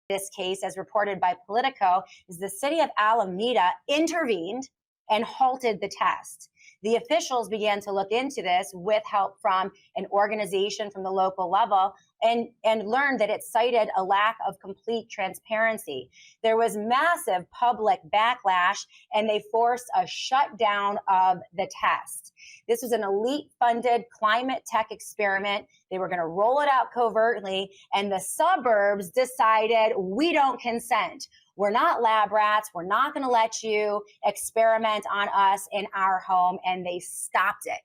this case, as reported by Politico, is the city of Alameda intervened and halted the test. The officials began to look into this with help from an organization from the local level and learned that it cited a lack of complete transparency. There was massive public backlash and they forced a shutdown of the test. This was an elite funded climate tech experiment. They were going to roll it out covertly, and the suburbs decided, we don't consent. We're not lab rats. We're not going to let you experiment on us in our home. And they stopped it.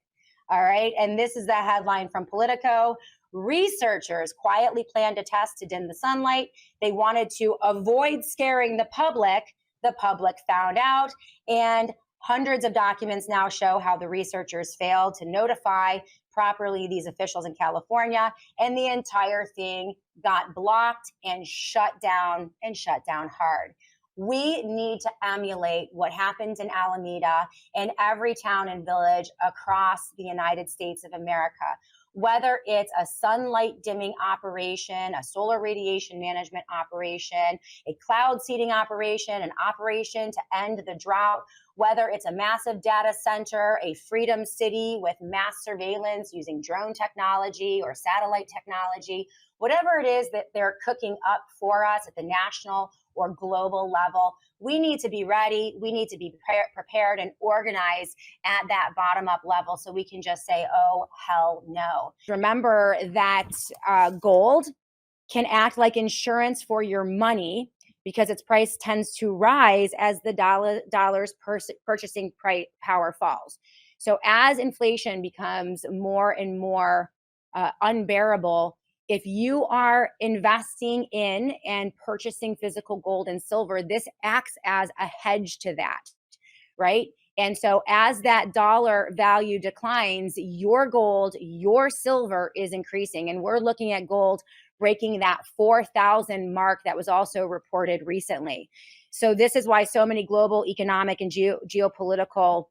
All right. And this is the headline from Politico. Researchers quietly planned a test to dim the sunlight. They wanted to avoid scaring the public. The public found out, and hundreds of documents now show how the researchers failed to notify properly these officials in California, and the entire thing got blocked and shut down hard. We need to emulate what happened in Alameda and every town and village across the United States of America. Whether it's a sunlight dimming operation, a solar radiation management operation, a cloud seeding operation, an operation to end the drought, whether it's a massive data center, a freedom city with mass surveillance using drone technology or satellite technology, whatever it is that they're cooking up for us at the national or global level, we need to be ready. We need to be prepared and organized at that bottom up level so we can just say, oh, hell no. Remember that gold can act like insurance for your money because its price tends to rise as the dollar's purchasing power falls. So as inflation becomes more and more unbearable, if you are investing in and purchasing physical gold and silver, this acts as a hedge to that, right? And so as that dollar value declines, your gold, your silver is increasing. And we're looking at gold breaking that 4,000 mark that was also reported recently. So this is why so many global economic and geopolitical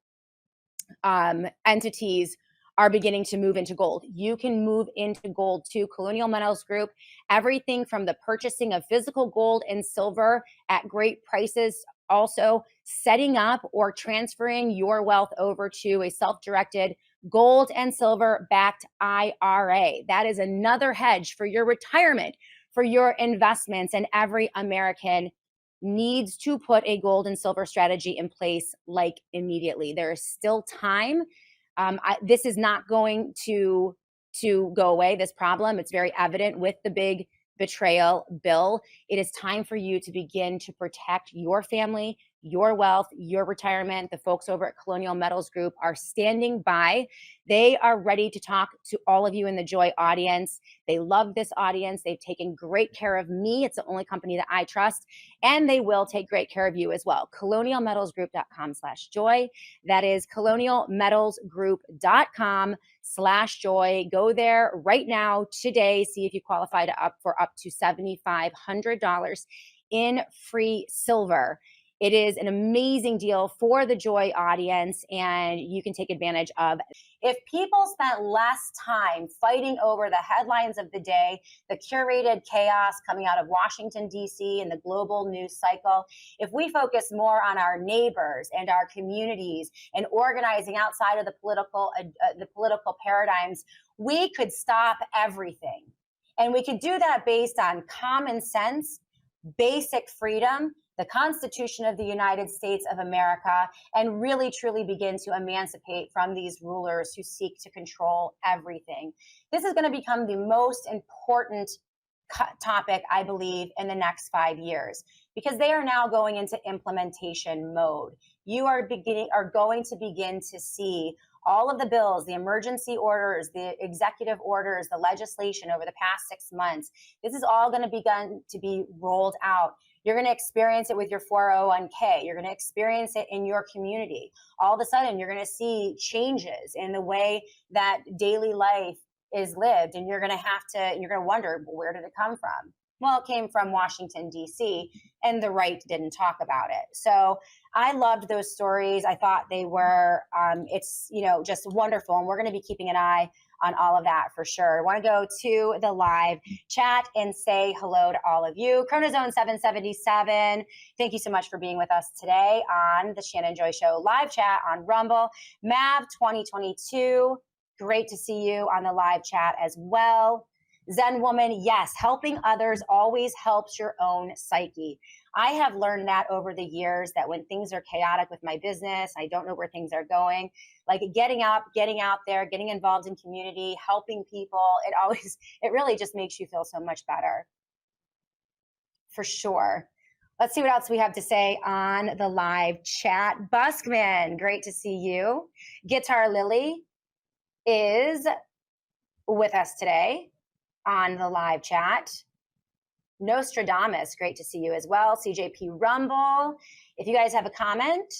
entities are beginning to move into gold. You can move into gold too. Colonial Metals Group, everything from the purchasing of physical gold and silver at great prices, also setting up or transferring your wealth over to a self-directed gold and silver backed IRA. That is another hedge for your retirement, for your investments, and every American needs to put a gold and silver strategy in place like immediately. There is still time. This is not going to go away, this problem. It's very evident with the big betrayal bill. It is time for you to begin to protect your family, your wealth, your retirement. The folks over at Colonial Metals Group are standing by. They are ready to talk to all of you in the Joy audience. They love this audience. They've taken great care of me. It's the only company that I trust, and they will take great care of you as well. colonialmetalsgroup.com/joy. That is colonialmetalsgroup.com/joy. Go there right now today. See if you qualify for up to $7,500 in free silver. It is an amazing deal for the Joy audience, and you can take advantage of. If people spent less time fighting over the headlines of the day, the curated chaos coming out of Washington, D.C. and the global news cycle, if we focus more on our neighbors and our communities and organizing outside of the political paradigms, we could stop everything. And we could do that based on common sense, basic freedom, the Constitution of the United States of America, and really truly begin to emancipate from these rulers who seek to control everything. This is going to become the most important topic, I believe, in the next 5 years, because they are now going into implementation mode. You are going to begin to see all of the bills, the emergency orders, the executive orders, the legislation over the past 6 months. This is all going to begin to be rolled out. You're going to experience it with your 401k. You're going to experience it in your community. All of a sudden, you're going to see changes in the way that daily life is lived. And you're going to wonder, where did it come from? Well, it came from Washington, D.C., and the right didn't talk about it. So I loved those stories. I thought they were, it's, just wonderful. And we're going to be keeping an eye on all of that for sure. I want to go to the live chat and say hello to all of you. Chronozone 777, thank you so much for being with us today on the Shannon Joy Show live chat on Rumble. Mav 2022, great to see you on the live chat as well. Zen Woman, yes, helping others always helps your own psyche. I have learned that over the years, that when things are chaotic with my business, I don't know where things are going, like getting out there, getting involved in community, helping people, it really just makes you feel so much better. For sure. Let's see what else we have to say on the live chat. Buskman, great to see you. Guitar Lily is with us today on the live chat. Nostradamus, great to see you as well. CJP Rumble, if you guys have a comment.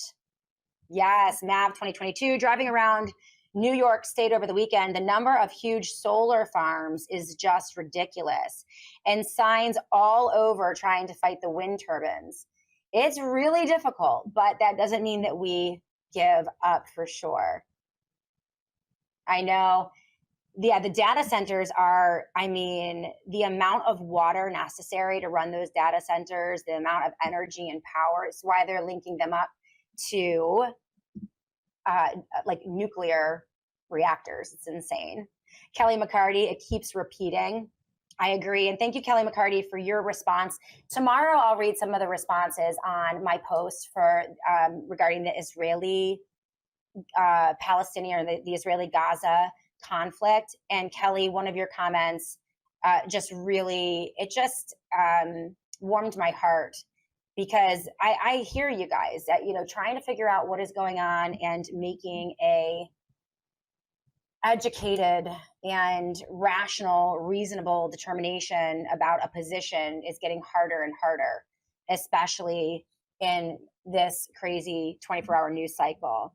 Yes, Mav 2022, driving around New York State over the weekend, the number of huge solar farms is just ridiculous, and signs all over trying to fight the wind turbines. It's really difficult, but that doesn't mean that we give up for sure. I know. Yeah, the data centers are, the amount of water necessary to run those data centers, the amount of energy and power, it's why they're linking them up to like nuclear reactors. It's insane. Kelly McCarty, it keeps repeating. I agree. And thank you, Kelly McCarty, for your response. Tomorrow, I'll read some of the responses on my post for regarding the Israeli Palestinian, or the Israeli Gaza conflict. And Kelly, one of your comments just really, it just warmed my heart, because I hear you guys that, trying to figure out what is going on and making a educated and rational, reasonable determination about a position is getting harder and harder, especially in this crazy 24-hour news cycle.